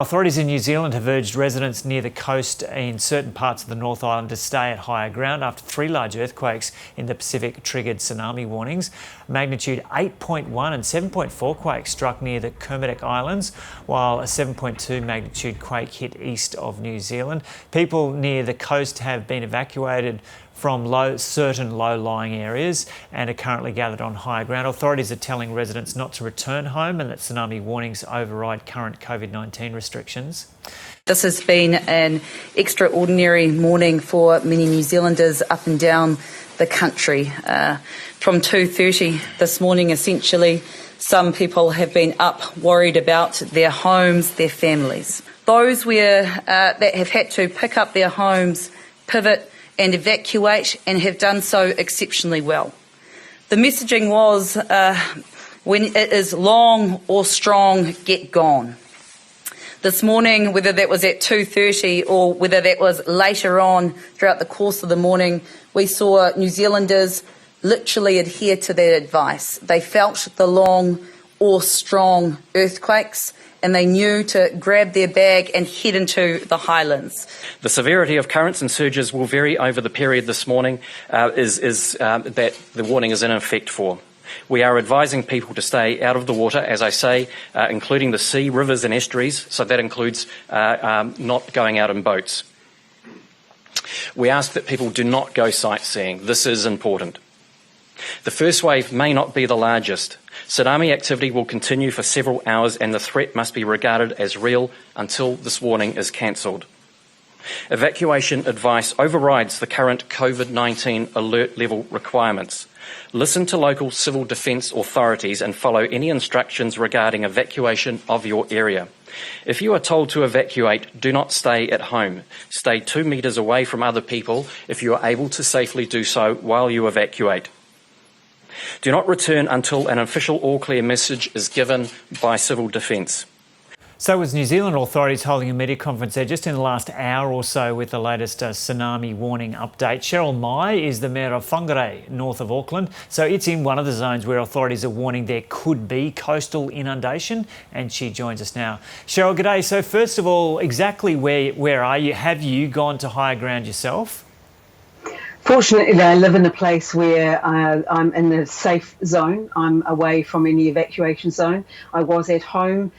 Authorities in New Zealand have urged residents near the coast in certain parts of the North Island to stay at higher ground after three large earthquakes in the Pacific triggered tsunami warnings. Magnitude 8.1 and 7.4 quakes struck near the Kermadec Islands, while a 7.2 magnitude quake hit east of New Zealand. People near the coast have been evacuated from certain low-lying areas and are currently gathered on higher ground. Authorities are telling residents not to return home and that tsunami warnings override current COVID-19 restrictions. This has been an extraordinary morning for many New Zealanders up and down the country. From 2:30 this morning, essentially, some people have been up worried about their homes, their families. Those that have had to pick up their homes, pivot and evacuate, and have done so exceptionally well. The messaging was, when it is long or strong, get gone. This morning, whether that was at 2:30 or whether that was later on throughout the course of the morning, we saw New Zealanders literally adhere to that advice. They felt the long or strong earthquakes, and they knew to grab their bag and head into the highlands. The severity of currents and surges will vary over the period this morning that the warning is in effect for. We are advising people to stay out of the water, as I say, including the sea, rivers and estuaries, so that includes not going out in boats. We ask that people do not go sightseeing. This is important. The first wave may not be the largest. Tsunami activity will continue for several hours and the threat must be regarded as real until this warning is cancelled. Evacuation advice overrides the current COVID-19 alert level requirements. Listen to local civil defence authorities and follow any instructions regarding evacuation of your area. If you are told to evacuate, do not stay at home. Stay 2 metres away from other people if you are able to safely do so while you evacuate. Do not return until an official all-clear message is given by Civil Defence. So was New Zealand authorities holding a media conference there just in the last hour or so with the latest tsunami warning update. Cheryl Mai is the mayor of Whangarei, north of Auckland. So it's in one of the zones where authorities are warning there could be coastal inundation, and she joins us now. Cheryl, g'day. So first of all, exactly where are you? Have you gone to higher ground yourself? Fortunately, I live in a place where I'm in the safe zone. I'm away from any evacuation zone. I was at home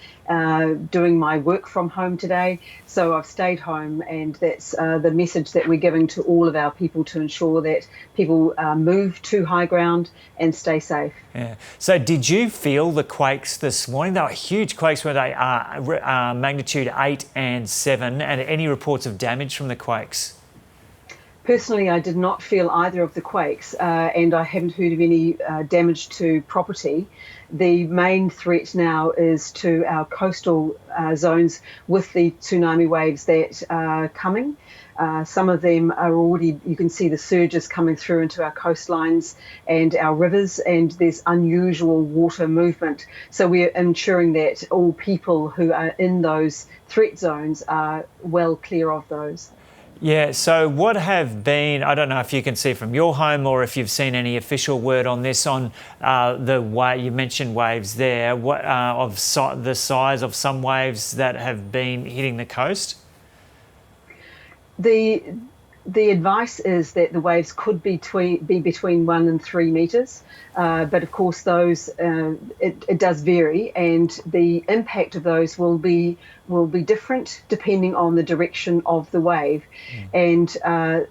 doing my work from home today, so I've stayed home, and that's the message that we're giving to all of our people to ensure that people move to high ground and stay safe. Yeah. So did you feel the quakes this morning? They were huge quakes, were they? Magnitude 8 and 7, and any reports of damage from the quakes? Personally, I did not feel either of the quakes, and I haven't heard of any damage to property. The main threat now is to our coastal zones with the tsunami waves that are coming. Some of them are already, you can see the surges coming through into our coastlines and our rivers, and there's unusual water movement. So we're ensuring that all people who are in those threat zones are well clear of those. Yeah, so what have been, I don't know if you can see from your home or if you've seen any official word on this, on the way you mentioned waves there, the size of some waves that have been hitting the coast? The advice is that the waves could be between 1 and 3 metres, but of course those it does vary, and the impact of those will be different depending on the direction of the wave, and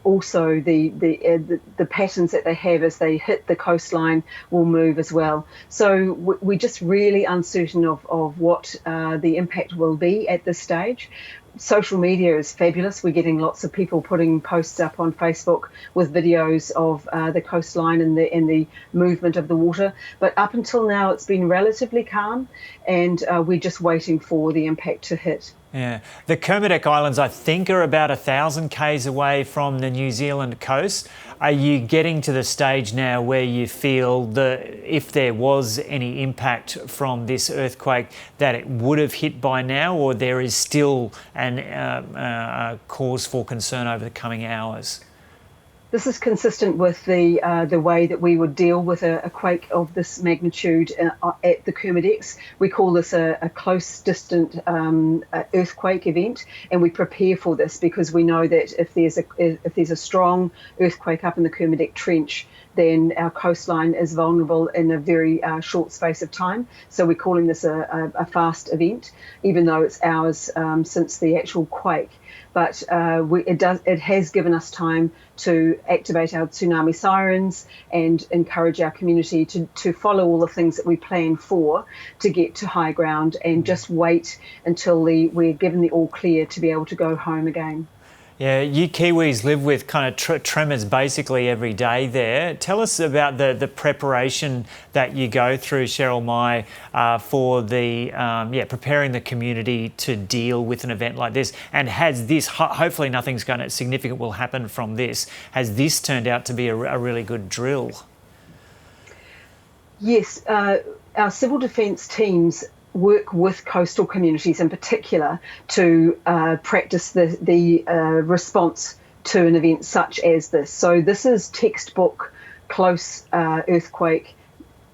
also the patterns that they have as they hit the coastline will move as well. So we're just really uncertain of what the impact will be at this stage. Social media is fabulous. We're getting lots of people putting posts up on Facebook with videos of the coastline and the movement of the water. But up until now, it's been relatively calm, and we're just waiting for the impact to hit. Yeah, the Kermadec Islands, I think, are about 1,000 k's away from the New Zealand coast. Are you getting to the stage now where you feel that if there was any impact from this earthquake, that it would have hit by now, or there is still a cause for concern over the coming hours? This is consistent with the way that we would deal with a quake of this magnitude at the Kermadex. We call this a close distant earthquake event, and we prepare for this because we know that if there's a strong earthquake up in the Kermadec Trench, then our coastline is vulnerable in a very short space of time. So we're calling this a fast event, even though it's hours since the actual quake. But it has given us time to activate our tsunami sirens and encourage our community to follow all the things that we plan for to get to high ground and just wait until we're given the all clear to be able to go home again. Yeah, you Kiwis live with kind of tremors basically every day there. Tell us about the preparation that you go through, Cheryl Mai, for the preparing the community to deal with an event like this. And has this, hopefully nothing's going to significant will happen from this, has this turned out to be a really good drill? Yes, our civil defence teams work with coastal communities in particular to practice the response to an event such as this. So this is textbook close earthquake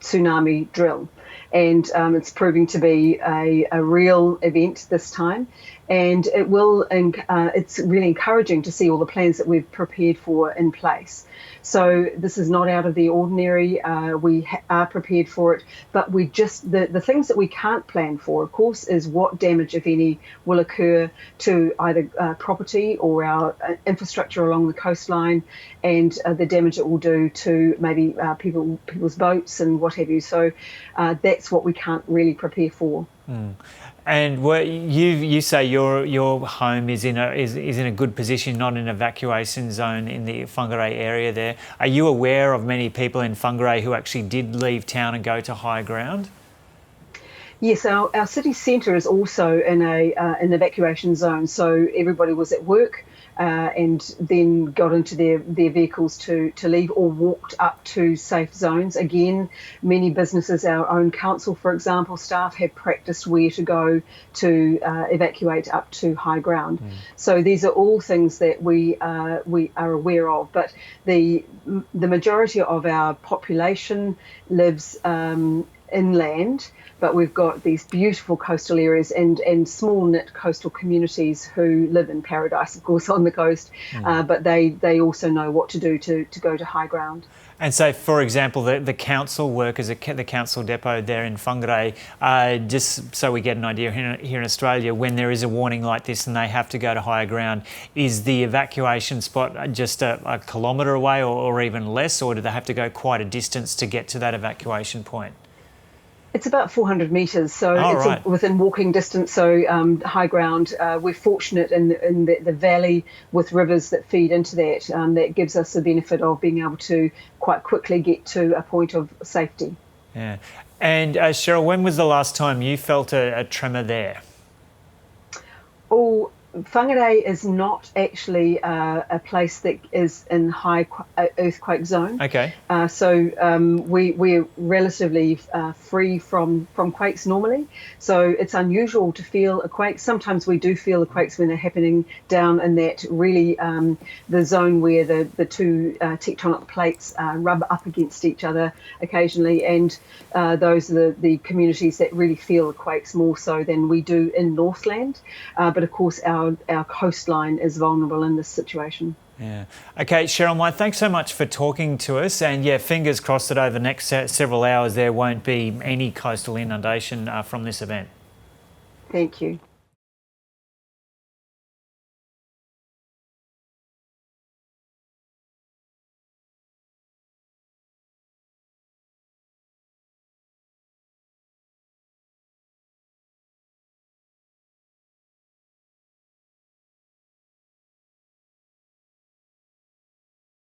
tsunami drill, and it's proving to be a real event this time. And it's really encouraging to see all the plans that we've prepared for in place. So this is not out of the ordinary. We are prepared for it, but the things that we can't plan for, of course, is what damage, if any, will occur to either property or our infrastructure along the coastline, and the damage it will do to maybe people's boats and what have you. So that's what we can't really prepare for. Mm. And you say your home is in a good position, not in an evacuation zone in the Whangarei area there. Are you aware of many people in Whangarei who actually did leave town and go to high ground? Yes, our city centre is also in an evacuation zone, so everybody was at work and then got into their vehicles to leave or walked up to safe zones. Again, many businesses, our own council, for example, staff have practiced where to go to evacuate up to high ground. So these are all things that we are aware of, but the majority of our population lives inland, but we've got these beautiful coastal areas and small knit coastal communities who live in paradise, of course, on the coast, but they also know what to do to go to high ground. And so, for example, the council workers, the council depot there in Whangarei, just so we get an idea here in Australia, when there is a warning like this and they have to go to higher ground, is the evacuation spot just a kilometre away or even less, or do they have to go quite a distance to get to that evacuation point? It's about 400 metres, so it's within walking distance, so high ground. We're fortunate in the valley with rivers that feed into that. That gives us the benefit of being able to quite quickly get to a point of safety. Yeah. And Cheryl, when was the last time you felt a tremor there? Oh, Whangarei is not actually a place that is in high earthquake zone. Okay. So we're relatively free from quakes normally. So it's unusual to feel a quake. Sometimes we do feel the quakes when they're happening down in that really the zone where the two tectonic plates rub up against each other occasionally, and those are the communities that really feel the quakes more so than we do in Northland. But of course our coastline is vulnerable in this situation. Yeah. Okay, Cheryl Mai, thanks so much for talking to us. And yeah, fingers crossed that over the next several hours there won't be any coastal inundation from this event. Thank you.